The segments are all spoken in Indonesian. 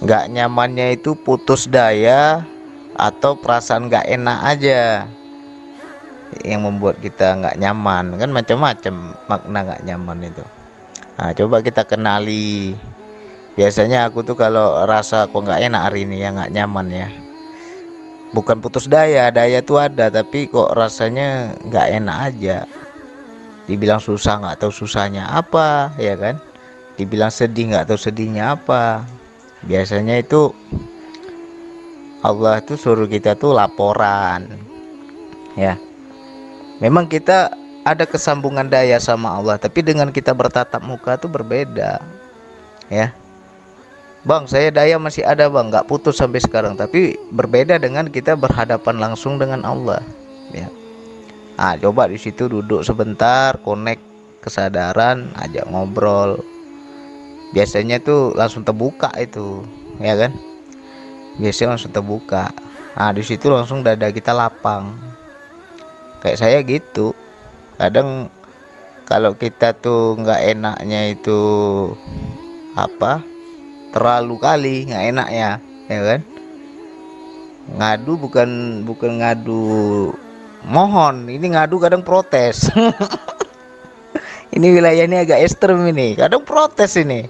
Nggak nyamannya itu putus daya atau perasaan nggak enak aja yang membuat kita nggak nyaman. Kan macam-macam makna nggak nyaman itu. Nah, coba kita kenali. Biasanya aku tuh kalau rasa kok nggak enak hari ini ya, nggak nyaman ya, bukan putus daya, daya tuh ada tapi kok rasanya nggak enak aja. Dibilang susah nggak tahu susahnya apa, ya kan? Dibilang sedih nggak tahu sedihnya apa. Biasanya itu Allah tuh suruh kita tuh laporan, ya. Memang kita ada kesambungan daya sama Allah, tapi dengan kita bertatap muka tuh berbeda, ya. Bang, saya daya masih ada bang, nggak putus sampai sekarang. Tapi berbeda dengan kita berhadapan langsung dengan Allah, ya. Ah, coba di situ duduk sebentar, connect kesadaran, ajak ngobrol. Biasanya tuh langsung terbuka itu, ya kan? Biasanya langsung terbuka. Ah, di situ langsung dada kita lapang. Kayak saya gitu. Kadang kalau kita tuh nggak enaknya itu apa? Terlalu kali nggak enak ya, ya kan? Ngadu bukan bukan ngadu mohon, ini ngadu kadang protes. Ini wilayah ini agak ekstrem ini, kadang protes ini.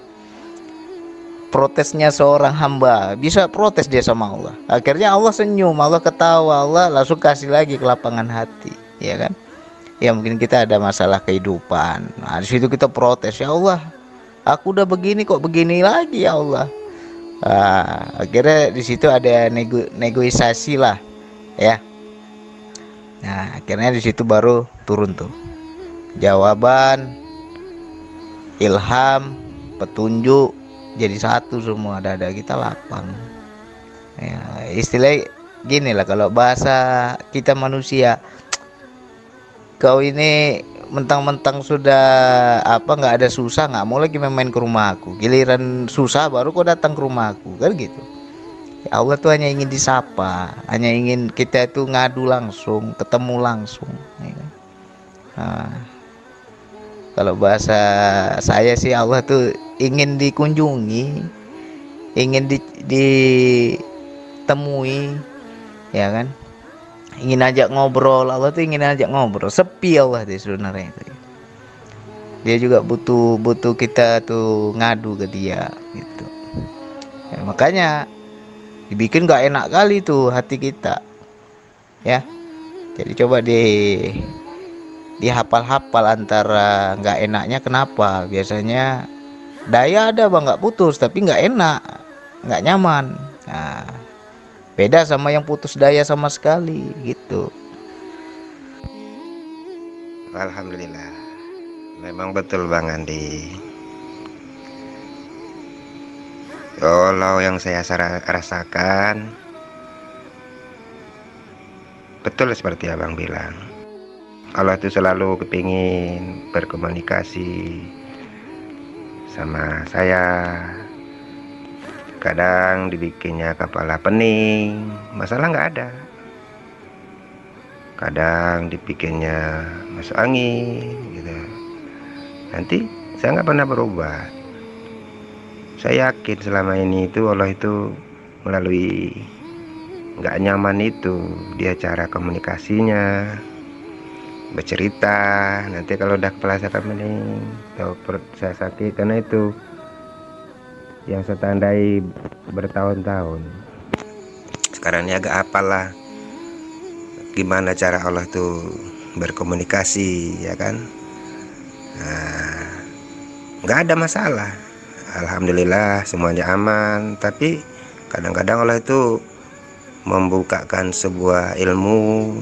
Protesnya seorang hamba, bisa protes dia sama Allah. Akhirnya Allah senyum, Allah ketawa, Allah langsung kasih lagi kelapangan hati, ya kan? Ya mungkin kita ada masalah kehidupan. Nah, di situ kita protes, ya Allah, aku udah begini kok begini lagi ya Allah. Nah, akhirnya di situ ada negosiasi lah, ya. Nah, akhirnya di situ baru turun tuh jawaban, ilham, petunjuk, jadi satu semua, dada kita lapang. Ya, istilah gini lah kalau bahasa kita manusia, kau ini mentang-mentang sudah apa nggak ada susah, nggak mau lagi main ke rumah aku, giliran susah baru kau datang ke rumah aku, kan gitu. Ya Allah tuh hanya ingin disapa, hanya ingin kita itu ngadu langsung, ketemu langsung, ya kan? Nah, kalau bahasa saya sih Allah tuh ingin dikunjungi, ingin ditemui, ya kan? Ingin ajak ngobrol, Allah tuh ingin ajak ngobrol. Sepi Allah tuh sebenarnya itu. Dia juga butuh butuh kita tuh ngadu ke dia gitu. Ya, makanya dibikin gak enak kali tuh hati kita, ya. Jadi coba dihafal-hafal antara nggak enaknya kenapa. Biasanya daya ada bang nggak putus tapi nggak enak, nggak nyaman. Nah, beda sama yang putus daya sama sekali gitu. Alhamdulillah, memang betul Bang Andi. Kalau yang saya rasakan betul seperti Abang bilang. Allah itu selalu kepingin berkomunikasi sama saya. Kadang dibikinnya kepala pening, masalah nggak ada. Kadang dibikinnya masuk angin gitu. Nanti saya nggak pernah berubah. Saya yakin selama ini itu Allah itu melalui nggak nyaman itu dia cara komunikasinya, bercerita. Nanti kalau udah kepala saya pening atau perut saya sakit, karena itu yang saya tandai bertahun-tahun. Sekarang ini agak apalah gimana cara Allah tuh berkomunikasi, ya kan? Nah, nggak ada masalah. Alhamdulillah semuanya aman. Tapi kadang-kadang Allah itu membukakan sebuah ilmu,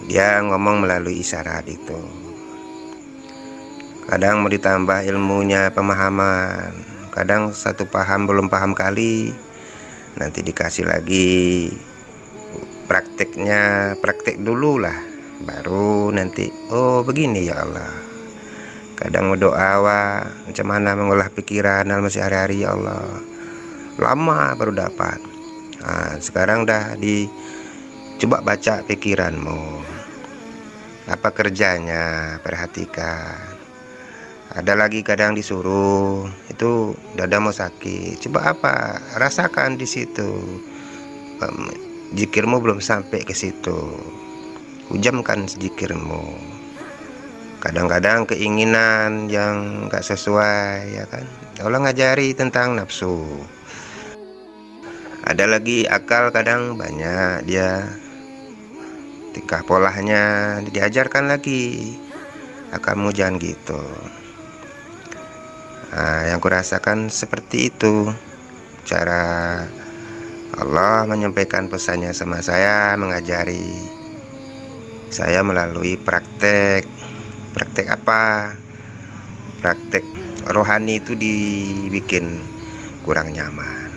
dia ngomong melalui isyarat itu. Kadang mau ditambah ilmunya pemahaman, kadang satu paham belum paham kali, nanti dikasih lagi prakteknya, praktek dulu lah, baru nanti oh begini ya Allah. Kadang mau doa macam mana mengolah pikiran dalam sehari-hari ya Allah, lama baru dapat. Nah, sekarang udah coba baca pikiranmu, apa kerjanya, perhatikan. Ada lagi kadang disuruh itu dada mau sakit. Coba apa? Rasakan di situ. Zikirmu belum sampai ke situ. Hujamkan zikirmu. Kadang-kadang keinginan yang gak sesuai, ya kan? Allah ngajari tentang nafsu. Ada lagi akal kadang banyak dia, tingkah polanya diajarkan lagi, kamu jangan gitu. Nah, yang kurasakan seperti itu cara Allah menyampaikan pesannya sama saya, mengajari saya melalui praktek. Praktek apa? Praktek rohani itu dibikin kurang nyaman.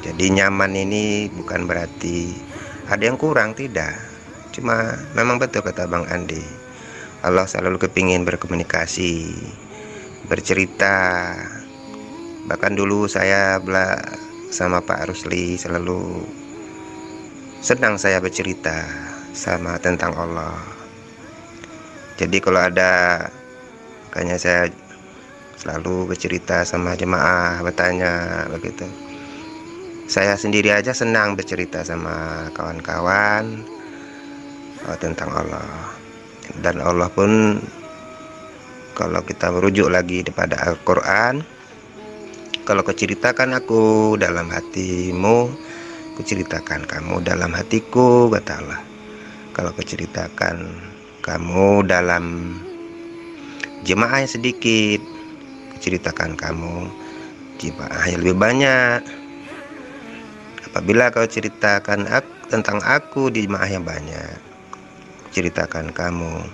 Jadi nyaman ini bukan berarti ada yang kurang, tidak. Cuma memang betul kata Bang Andi, Allah selalu kepingin berkomunikasi, bercerita. Bahkan dulu saya sama Pak Rusli selalu senang saya bercerita sama tentang Allah. Jadi kalau ada, makanya saya selalu bercerita sama jemaah, bertanya begitu. Saya sendiri aja senang bercerita sama kawan-kawan tentang Allah. Dan Allah pun, kalau kita merujuk lagi kepada Al-Quran, kalau kau ceritakan aku dalam hatimu, ku ceritakan kamu dalam hatiku, kata Allah. Kalau kau ceritakan kamu dalam jemaah yang sedikit, ku ceritakan kamu jemaah yang lebih banyak. Apabila kau ceritakan tentang aku di jemaah yang banyak, ceritakan kamu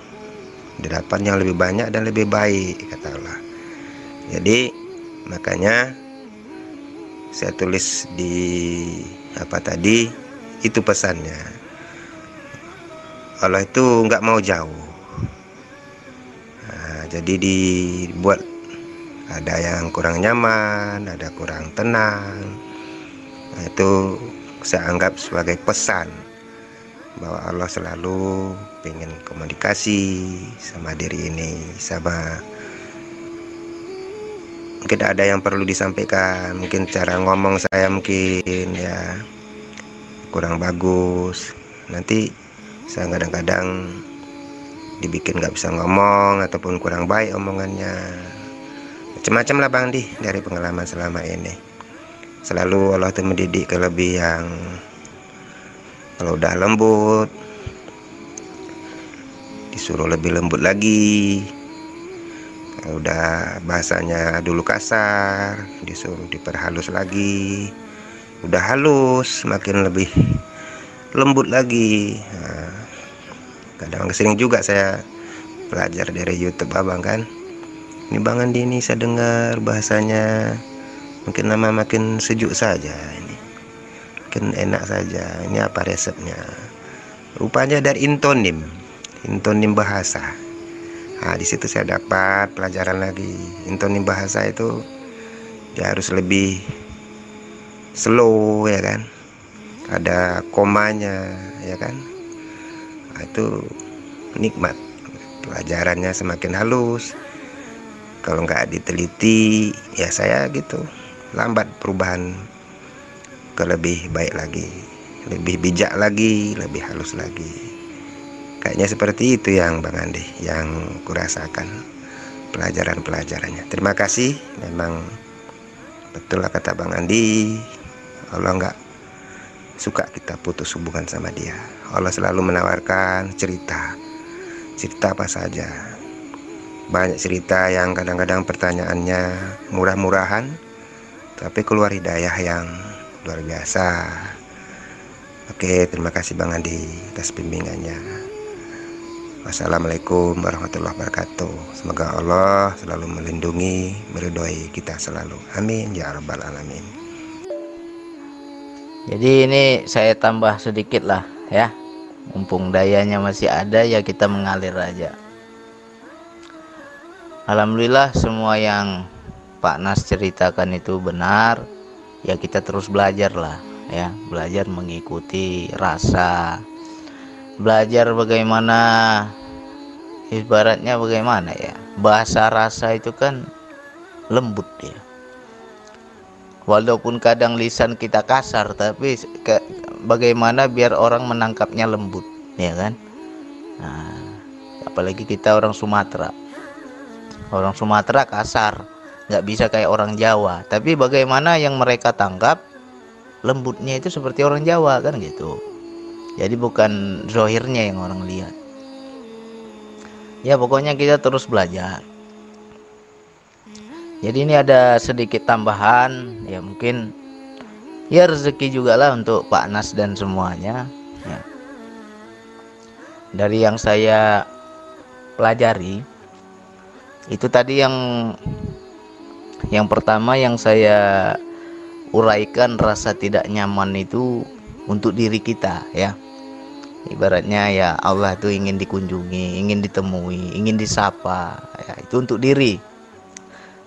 di hadapan yang lebih banyak dan lebih baik, kata Allah. Jadi makanya saya tulis di tadi itu pesannya. Allah itu nggak mau jauh. Nah, jadi dibuat ada yang kurang nyaman, ada kurang tenang. Nah, itu saya anggap sebagai pesan bahwa Allah selalu pengen komunikasi sama diri ini, sama mungkin ada yang perlu disampaikan, mungkin cara ngomong saya mungkin ya kurang bagus, nanti saya kadang-kadang dibikin nggak bisa ngomong ataupun kurang baik omongannya, macam-macam lah Bang Di. Dari pengalaman selama ini selalu Allah tuh mendidik ke lebih yang, kalau udah lembut disuruh lebih lembut lagi, kalau udah bahasanya dulu kasar disuruh diperhalus lagi, udah halus makin lebih lembut lagi. Nah, kadang sering juga saya belajar dari YouTube Abang kan, ini Bang Andi ini saya dengar bahasanya makin lama makin sejuk saja, ini makin enak saja, ini apa resepnya? Rupanya dari intonim bahasa. Nah, di situ saya dapat pelajaran lagi. Intonim bahasa itu dia harus lebih slow, ya kan? Ada komanya, ya kan? Nah, itu nikmat. Pelajarannya semakin halus. Kalau nggak diteliti, ya saya gitu, lambat perubahan ke lebih baik lagi, lebih bijak lagi, lebih halus lagi. Kayaknya seperti itu yang Bang Andi, yang kurasakan pelajaran-pelajarannya. Terima kasih. Memang betul lah kata Bang Andi, Allah nggak suka kita putus hubungan sama dia. Allah selalu menawarkan cerita apa saja. Banyak cerita yang kadang-kadang pertanyaannya murah-murahan, tapi keluar hidayah yang luar biasa. Oke, terima kasih Bang Andi atas bimbingannya. Wassalamualaikum warahmatullahi wabarakatuh. Semoga Allah selalu melindungi, meridhoi kita selalu. Amin ya rabbal alamin. Jadi ini saya tambah sedikit lah ya, mumpung dayanya masih ada, ya kita mengalir aja. Alhamdulillah semua yang Pak Nas ceritakan itu benar. Ya kita terus belajar lah ya, belajar mengikuti rasa, belajar bagaimana, ibaratnya bagaimana ya, bahasa rasa itu kan lembut ya. Walaupun kadang lisan kita kasar, tapi bagaimana biar orang menangkapnya lembut, ya kan? Nah, apalagi kita orang Sumatera. Orang Sumatera kasar, nggak bisa kayak orang Jawa. Tapi bagaimana yang mereka tangkap lembutnya itu seperti orang Jawa kan gitu. Jadi bukan zohirnya yang orang lihat. Ya pokoknya kita terus belajar. Jadi ini ada sedikit tambahan, ya mungkin ya rezeki juga lah untuk Pak Nas dan semuanya. Ya. Dari yang saya pelajari, itu tadi yang pertama yang saya uraikan, rasa tidak nyaman itu untuk diri kita, ya. Ibaratnya ya Allah itu ingin dikunjungi, ingin ditemui, ingin disapa, ya, itu untuk diri.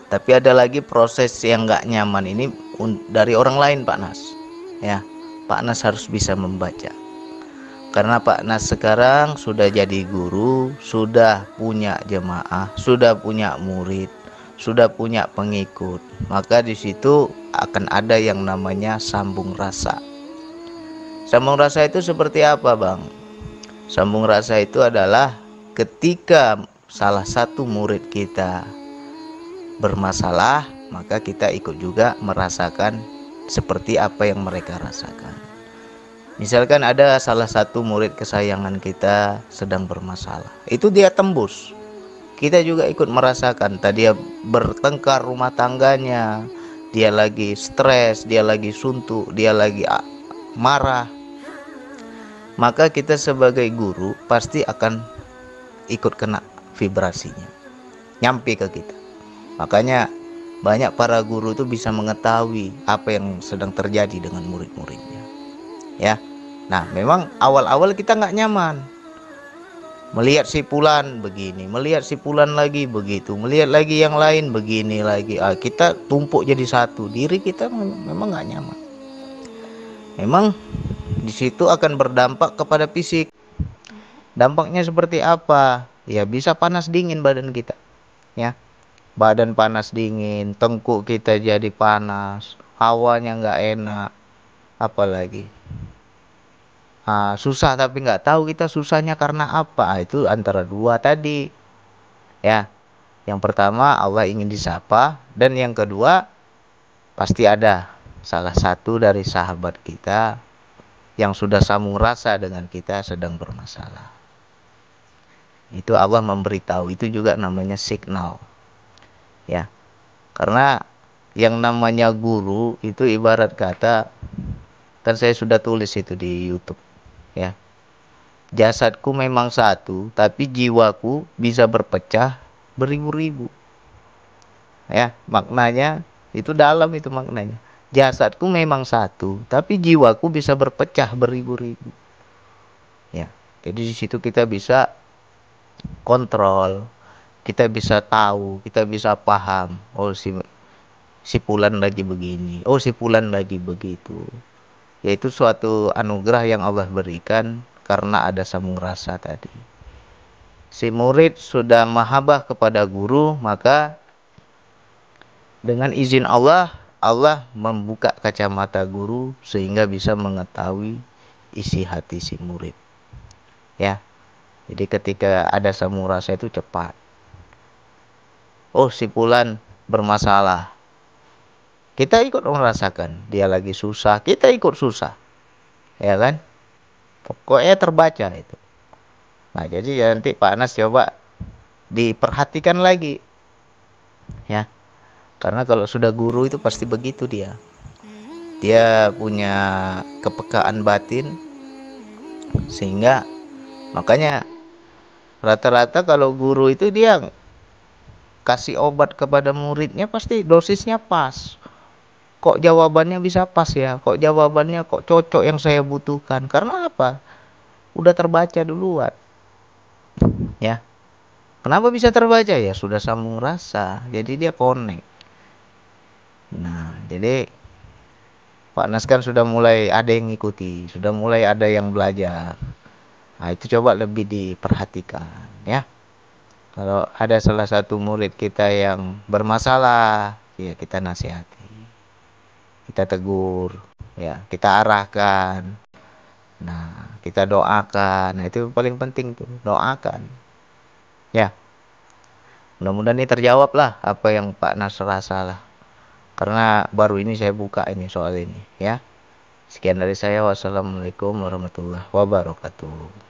Tapi ada lagi proses yang nggak nyaman ini dari orang lain, Pak Nas. Ya, Pak Nas harus bisa membaca. Karena Pak Nas sekarang sudah jadi guru, sudah punya jemaah, sudah punya murid, sudah punya pengikut. Maka di situ akan ada yang namanya sambung rasa. Sambung rasa itu seperti apa, Bang? Sambung rasa itu adalah ketika salah satu murid kita bermasalah, maka kita ikut juga merasakan seperti apa yang mereka rasakan. Misalkan ada salah satu murid kesayangan kita sedang bermasalah, itu dia tembus, kita juga ikut merasakan. Tadi dia bertengkar rumah tangganya, dia lagi stres, dia lagi suntuk, dia lagi marah, maka kita sebagai guru pasti akan ikut kena vibrasinya, nyampe ke kita. Makanya banyak para guru itu bisa mengetahui apa yang sedang terjadi dengan murid-muridnya, ya. Nah memang awal-awal kita nggak nyaman, melihat si fulan begini, melihat si fulan lagi begitu, melihat lagi yang lain begini lagi, kita tumpuk jadi satu, diri kita memang nggak nyaman. Memang di situ akan berdampak kepada fisik. Dampaknya seperti apa? Ya bisa panas dingin badan kita, ya. Badan panas dingin, tengkuk kita jadi panas, hawanya nggak enak, apalagi susah tapi nggak tahu kita susahnya karena apa. Itu antara dua tadi, ya. Yang pertama Allah ingin disapa, dan yang kedua pasti ada salah satu dari sahabat kita yang sudah sambung rasa dengan kita sedang bermasalah. Itu Allah memberitahu, itu juga namanya signal, ya. Karena yang namanya guru itu ibarat kata, kan saya sudah tulis itu di YouTube, ya. Jasadku memang satu, tapi jiwaku bisa berpecah beribu-ribu. Ya, maknanya itu dalam, itu maknanya. Jasadku memang satu, tapi jiwaku bisa berpecah beribu-ribu. Ya. Jadi di situ kita bisa kontrol, kita bisa tahu, kita bisa paham, oh si fulan lagi begini, oh si fulan lagi begitu. Yaitu suatu anugerah yang Allah berikan karena ada sambung rasa tadi. Si murid sudah mahabbah kepada guru, maka dengan izin Allah, Allah membuka kacamata guru sehingga bisa mengetahui isi hati si murid, ya. Jadi ketika ada sambung rasa itu cepat. Oh si fulan bermasalah, kita ikut merasakan. Dia lagi susah, kita ikut susah, ya kan. Pokoknya terbaca itu. Nah jadi ya nanti Pak Anas coba diperhatikan lagi, ya. Karena kalau sudah guru itu pasti begitu dia. Dia punya kepekaan batin, sehingga makanya rata-rata kalau guru itu dia kasih obat kepada muridnya pasti dosisnya pas. Kok jawabannya bisa pas ya? Kok jawabannya kok cocok yang saya butuhkan? Karena apa? Udah terbaca duluan, ya. Kenapa bisa terbaca? Ya sudah sambung rasa, jadi dia connect. Nah jadi Pak Nas kan sudah mulai ada yang ngikuti, sudah mulai ada yang belajar. Nah itu coba lebih diperhatikan, ya. Kalau ada salah satu murid kita yang bermasalah, ya kita nasihati. kita tegur, ya, kita arahkan. Nah, kita doakan. Nah, itu paling penting tuh, doakan. Ya, mudah-mudahan ini terjawab lah apa yang Pak Nas rasa lah. Karena baru ini saya buka ini soal ini, ya. Sekian dari saya. Wassalamualaikum warahmatullahi wabarakatuh.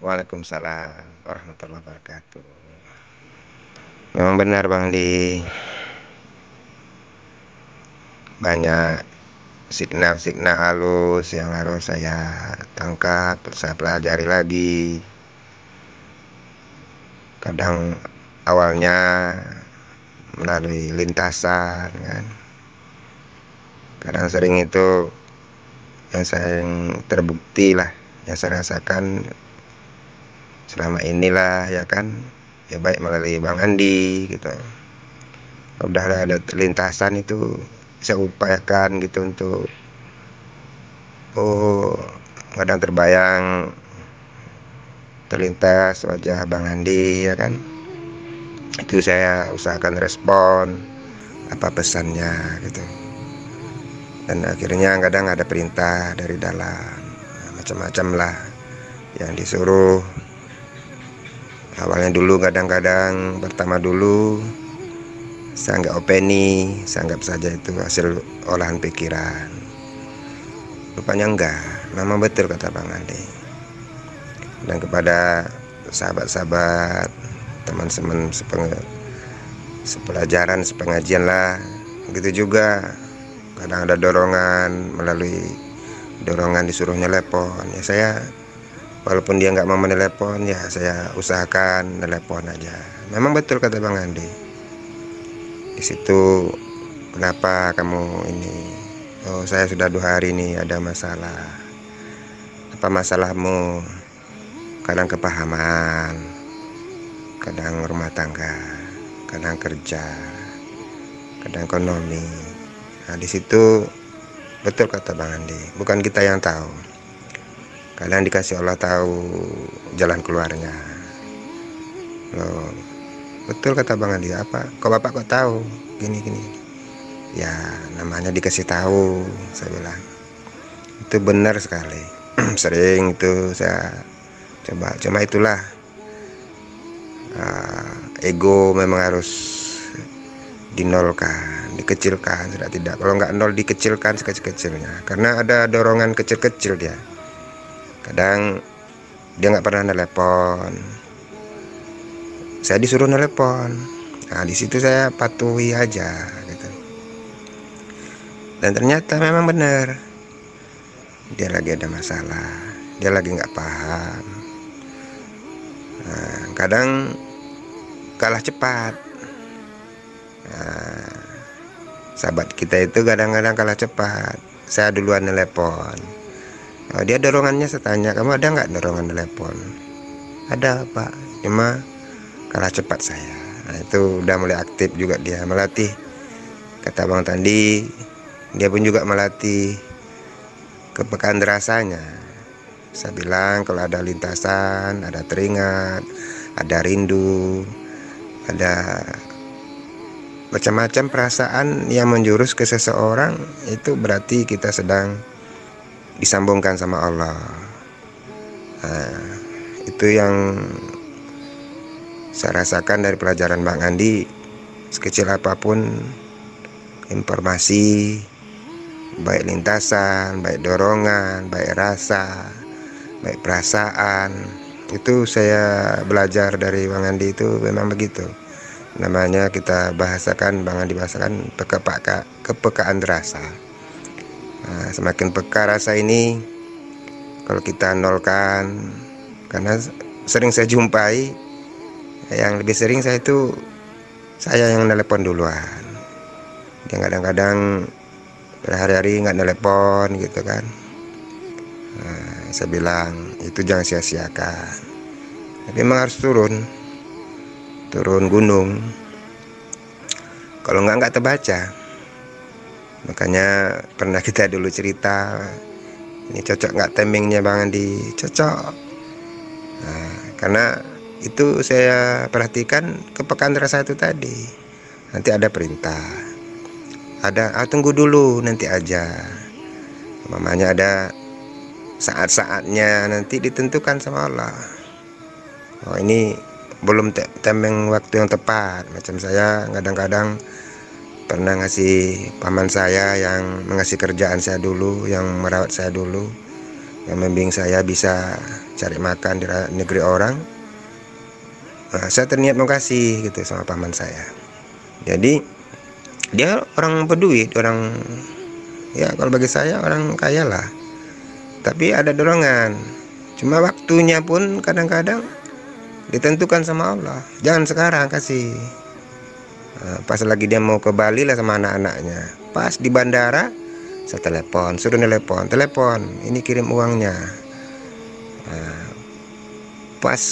Waalaikumsalam warahmatullahi wabarakatuh. Memang benar Bang Di, banyak signal-signal halus yang harus saya tangkap, saya pelajari lagi. Kadang awalnya melalui lintasan kan, kadang sering itu yang sering terbukti lah, yang saya rasakan selama inilah ya kan, ya baik melalui Bang Andi gitu. Udah ada lintasan itu saya upayakan gitu untuk, oh, kadang terbayang terlintas wajah Bang Andi ya kan, itu saya usahakan respon apa pesannya gitu. Dan akhirnya kadang ada perintah dari dalam, macam-macam lah yang disuruh. Awalnya dulu kadang-kadang pertama dulu saya anggap opini, saya anggap saja itu hasil olahan pikiran. Rupanya enggak, memang betul kata Bang Andi. Dan kepada sahabat-sahabat, teman-teman sepelajaran, sepengajian lah, begitu juga. Kadang ada dorongan, melalui dorongan disuruh telepon, ya saya walaupun dia nggak mau menelepon, ya saya usahakan telepon aja. Memang betul kata Bang Andi. Di situ, kenapa kamu ini? Oh, saya sudah 2 hari ini ada masalah. Apa masalahmu? Kadang kepahaman, kadang rumah tangga, kadang kerja, kadang ekonomi. Nah, di situ betul kata Bang Andi. Bukan kita yang tahu. Kadang dikasih Allah tahu jalan keluarnya. Loh, betul kata Bang Andi. Apa? Kok Bapak kok tahu? Gini. Ya, namanya dikasih tahu, saya bilang. Itu benar sekali. Sering itu saya coba. Cuma itulah, ego memang harus dinolkan, dikecilkan, tidak. Kalau nggak nol, dikecilkan sekecil-kecilnya. Karena ada dorongan kecil-kecil dia. Kadang dia nggak pernah telepon, saya disuruh telepon. Nah, di situ saya patuhi aja gitu. Dan ternyata memang benar, dia lagi ada masalah, dia lagi nggak paham. Nah, kadang kalah cepat. Nah, sahabat kita itu kadang-kadang kalah cepat. Saya duluan telepon. Oh, dia dorongannya, saya tanya, kamu ada nggak dorongan telepon? Ada Pak, cuma kalah cepat saya. Nah, itu udah mulai aktif juga dia, melatih. Kata Bang Tandi, dia pun juga melatih kepekaan rasanya. Saya bilang kalau ada lintasan, ada teringat, ada rindu, ada macam-macam perasaan yang menjurus ke seseorang, itu berarti kita sedang disambungkan sama Allah. Nah, itu yang saya rasakan dari pelajaran Bang Andi. Sekecil apapun informasi, baik lintasan, baik dorongan, baik rasa, baik perasaan, itu saya belajar dari Bang Andi. Itu memang begitu. Namanya kita bahasakan, Bang Andi bahasakan kepekaan rasa. Nah, semakin peka rasa ini, kalau kita nolkan, karena sering saya jumpai, yang lebih sering saya yang nelpon duluan. Dia kadang-kadang berhari-hari nggak nelpon gitu kan. Nah, saya bilang itu jangan sia-siakan. Tapi memang harus turun gunung. Kalau nggak terbaca. Makanya pernah kita dulu cerita, ini cocok nggak timingnya Bang Andi? Cocok. Nah, karena itu saya perhatikan kepekaan rasa itu tadi. Nanti ada perintah, ada tunggu dulu nanti aja. Mamanya ada saat-saatnya nanti ditentukan sama Allah. Oh ini belum timing waktu yang tepat. Macam saya kadang-kadang pernah ngasih paman saya yang mengasih kerjaan saya dulu, yang merawat saya dulu, yang membimbing saya bisa cari makan di negeri orang. Nah, saya terniat mau kasih gitu sama paman saya. Jadi dia orang berduit, orang ya kalau bagi saya orang kaya lah. Tapi ada dorongan. Cuma waktunya pun kadang-kadang ditentukan sama Allah. Jangan sekarang kasih. Nah, pas lagi dia mau ke Bali lah sama anak-anaknya. Pas di bandara saya telepon, suruh telepon, ini kirim uangnya. Nah, pas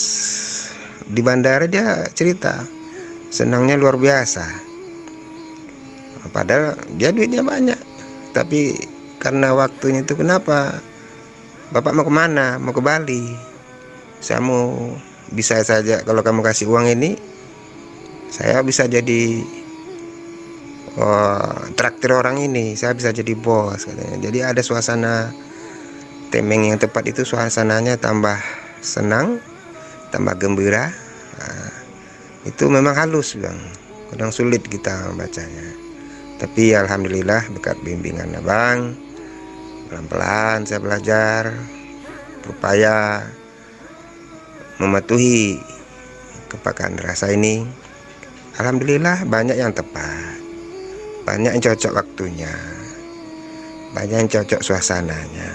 di bandara dia cerita senangnya luar biasa. Padahal dia duitnya banyak, tapi karena waktunya itu kenapa? Bapak mau kemana? Mau ke Bali. Saya mau bisa saja kalau kamu kasih uang ini, saya bisa jadi traktir orang ini, saya bisa jadi bos katanya. Jadi ada suasana temeng yang tepat itu, suasananya tambah senang, tambah gembira. Nah, itu memang halus bang, kadang sulit kita membacanya. Tapi alhamdulillah berkat bimbingan abang, pelan-pelan saya belajar, berupaya mematuhi kepekaan rasa ini. Alhamdulillah banyak yang tepat, banyak yang cocok waktunya, banyak yang cocok suasananya.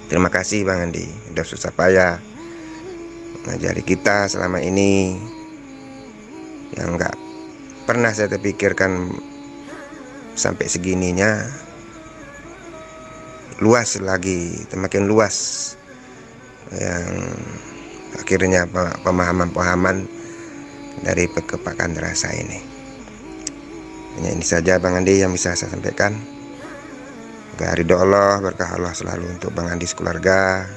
Terima kasih Bang Andi, udah susah payah mengajari kita selama ini, yang nggak pernah saya terpikirkan sampai segininya. Luas lagi, semakin luas yang akhirnya pemahaman-pemahaman dari kepekaan rasa ini. Hanya ini saja Bang Andi yang bisa saya sampaikan. Ridho Allah, berkah Allah selalu untuk Bang Andi sekeluarga.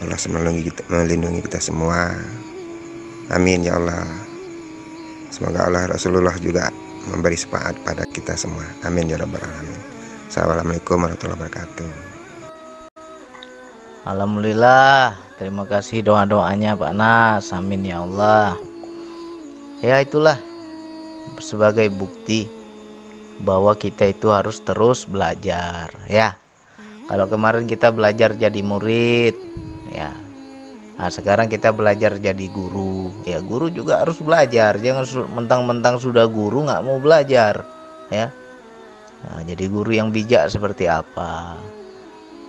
Allah melindungi kita semua. Amin ya Allah. Semoga Allah Rasulullah juga memberi syafaat pada kita semua. Amin ya rabbal alamin. Assalamualaikum warahmatullahi wabarakatuh. Alhamdulillah, terima kasih doa-doanya Pak Nas. Amin ya Allah. Ya itulah sebagai bukti bahwa kita itu harus terus belajar ya. Kalau kemarin kita belajar jadi murid ya, nah sekarang kita belajar jadi guru ya. Guru juga harus belajar, jangan mentang-mentang sudah guru nggak mau belajar ya. Nah, jadi guru yang bijak seperti apa,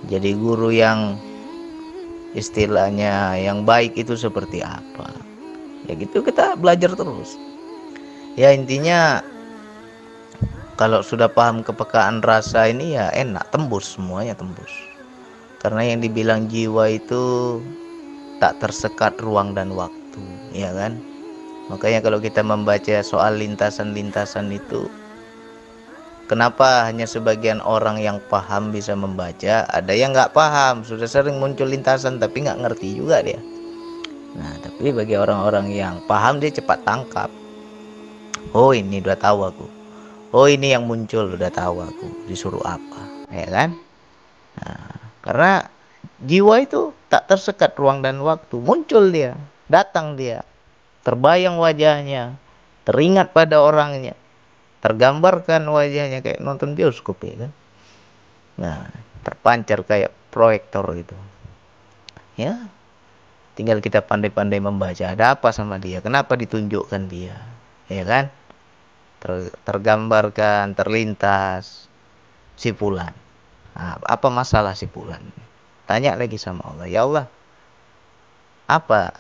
jadi guru yang istilahnya yang baik itu seperti apa ya, gitu kita belajar terus ya. Intinya kalau sudah paham kepekaan rasa ini ya enak, tembus semuanya, tembus. Karena yang dibilang jiwa itu tak tersekat ruang dan waktu, ya kan? Makanya kalau kita membaca soal lintasan-lintasan itu, kenapa hanya sebagian orang yang paham bisa membaca, ada yang nggak paham, sudah sering muncul lintasan tapi nggak ngerti juga dia. Nah, tapi bagi orang-orang yang paham dia cepat tangkap. Oh ini udah tahu aku. Oh ini yang muncul, udah tahu aku disuruh apa, ya kan? Nah, karena jiwa itu tak tersekat ruang dan waktu, muncul dia, datang dia, terbayang wajahnya, teringat pada orangnya, tergambarkan wajahnya kayak nonton bioskop ya kan? Nah, terpancar kayak proyektor gitu. Ya, tinggal kita pandai-pandai membaca, ada apa sama dia, kenapa ditunjukkan dia, ya kan? Tergambarkan, terlintas si fulan. Nah, apa masalah si fulan? Tanya lagi sama Allah, ya Allah,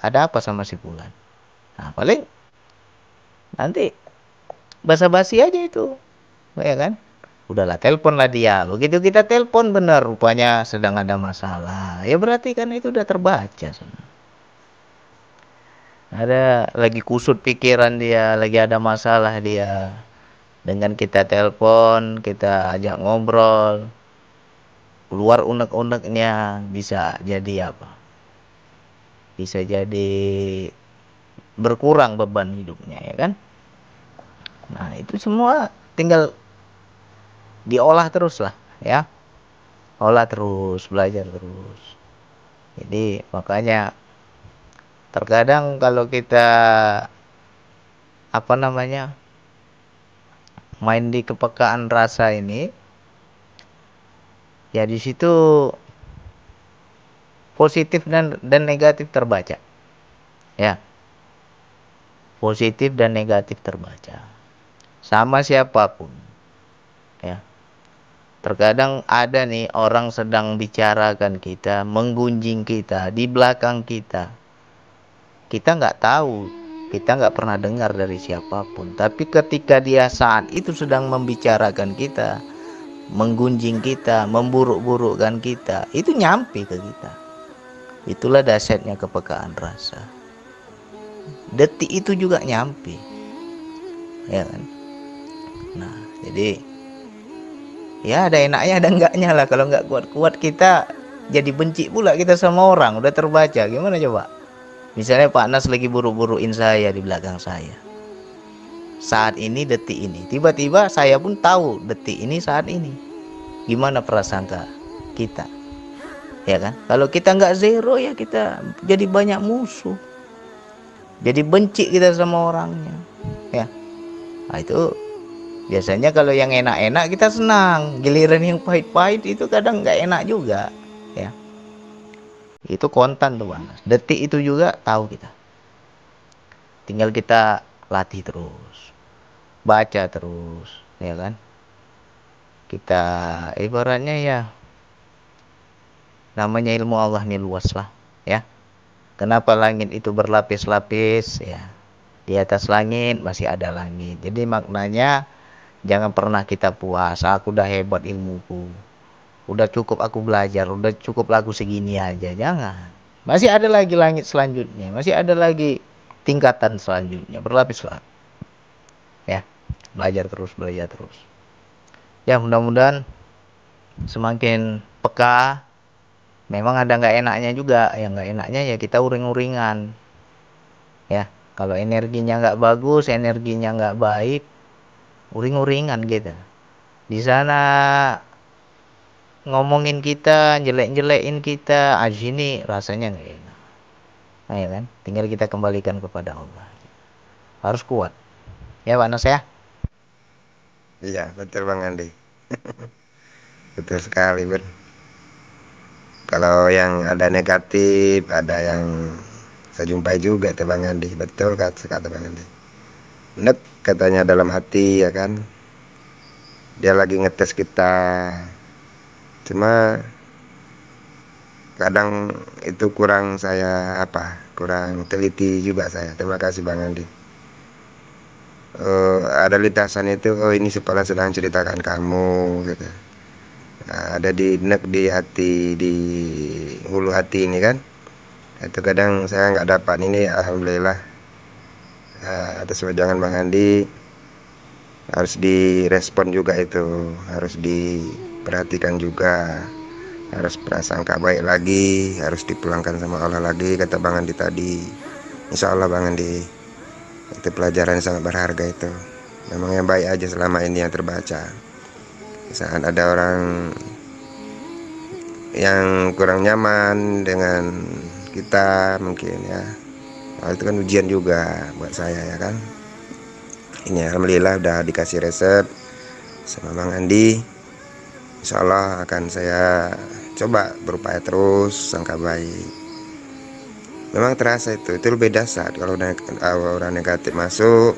ada apa sama si fulan? Nah, paling nanti basa-basi aja itu, ya kan? Udahlah, teleponlah dia. Begitu kita telepon benar, rupanya sedang ada masalah. Ya berarti kan itu udah terbaca. Ada lagi kusut pikiran dia, lagi ada masalah dia. Dengan kita telepon, kita ajak ngobrol, keluar unek-uneknya, bisa jadi apa? Bisa jadi berkurang beban hidupnya, ya kan? Nah, itu semua tinggal diolah terus lah, ya. Olah terus, belajar terus. Jadi makanya terkadang kalau kita apa namanya main di kepekaan rasa ini, ya di situ positif dan negatif terbaca, ya. Positif dan negatif terbaca. Sama siapapun, ya. Terkadang ada nih orang sedang bicarakan kita, menggunjing kita di belakang kita. Kita nggak tahu, kita nggak pernah dengar dari siapapun. Tapi ketika dia saat itu sedang membicarakan kita, menggunjing kita, memburuk-burukkan kita, itu nyampe ke kita. Itulah dahsyatnya kepekaan rasa. Detik itu juga nyampe, ya kan? Nah, jadi ya ada enaknya ada enggaknya lah. Kalau nggak kuat-kuat kita jadi benci pula kita sama orang. Udah terbaca, gimana coba? Misalnya Pak Nas lagi buru-buruin saya di belakang saya. Saat ini, detik ini. Tiba-tiba saya pun tahu detik ini, saat ini. Gimana prasangka kita? Ya kan? Kalau kita nggak zero ya kita jadi banyak musuh. Jadi benci kita sama orangnya. Ya. Nah, itu biasanya kalau yang enak-enak kita senang. Giliran yang pahit-pahit itu kadang nggak enak juga. Ya. Itu kontan tuh Bang. Detik itu juga tahu kita. Tinggal kita latih terus. Baca terus. Ya kan. Kita ibaratnya ya. Namanya ilmu Allah ini luas lah. Ya. Kenapa langit itu berlapis-lapis? Ya. Di atas langit masih ada langit. Jadi maknanya jangan pernah kita puas. Aku udah hebat ilmuku. Udah cukup aku belajar. Udah cukup aku segini aja. Jangan. Masih ada lagi langit selanjutnya. Masih ada lagi tingkatan selanjutnya. Berlapis-lapis. Ya. Belajar terus, belajar terus. Ya mudah-mudahan semakin peka. Memang ada nggak enaknya juga. Yang nggak enaknya ya kita uring-uringan. Ya. Kalau energinya nggak bagus, energinya nggak baik, uring-uringan gitu. Di sana ngomongin kita, jelek-jelekin kita, sini rasanya nggak enak. Nah, ya kan? Tinggal kita kembalikan kepada Allah. Harus kuat. Ya Pak Nas ya? Iya, betul Bang Andi. Betul sekali, Bet. Kalau yang ada negatif, ada yang saya jumpai juga tuh Bang Andi. Betul kata Bang Andi. Nek katanya dalam hati ya kan. Dia lagi ngetes kita. Cuma kadang itu kurang saya kurang teliti juga saya. Terima kasih Bang Andi. Ada lintasan itu, oh ini kepala sedang ceritakan kamu gitu. Nah, ada di nek di hati, di hulu hati ini kan. Itu kadang saya nggak dapat ini, alhamdulillah. Atas wejangan Bang Andi harus direspon juga, itu harus diperhatikan juga, harus prasangka baik lagi, harus dipulangkan sama Allah lagi, kata Bang Andi tadi. Insya Allah Bang Andi, itu pelajaran yang sangat berharga itu. Memang yang baik aja selama ini yang terbaca. Saat ada orang yang kurang nyaman dengan kita mungkin ya, itu kan ujian juga buat saya ya kan. Ini alhamdulillah udah dikasih resep sama Bang Andi. Insya Allah akan saya coba berupaya terus sangka baik. Memang terasa itu lebih dahsyat kalau orang negatif masuk,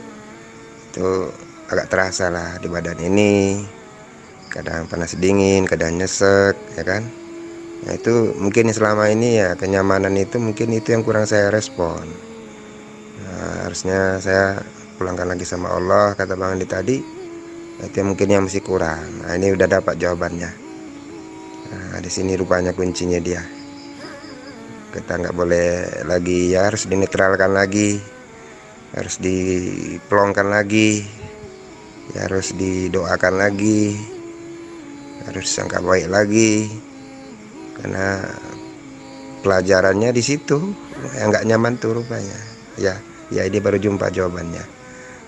itu agak terasa lah di badan ini. Kadang panas dingin, kadang nyesek ya kan. Nah itu mungkin selama ini ya kenyamanan itu mungkin itu yang kurang saya respon. Nah, harusnya saya pulangkan lagi sama Allah, kata Bang Andi tadi. Itu mungkin yang masih kurang. Nah ini udah dapat jawabannya. Nah di sini rupanya kuncinya dia. Kita nggak boleh lagi ya, harus dinetralkan lagi, harus diplongkan lagi, ya harus didoakan lagi, harus sangka baik lagi, karena pelajarannya di situ yang nggak nyaman tuh rupanya. Ya ini baru jumpa jawabannya.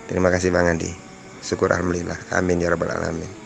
Terima kasih Bang Andi. syukur alhamdulillah, amin ya rabbal alamin.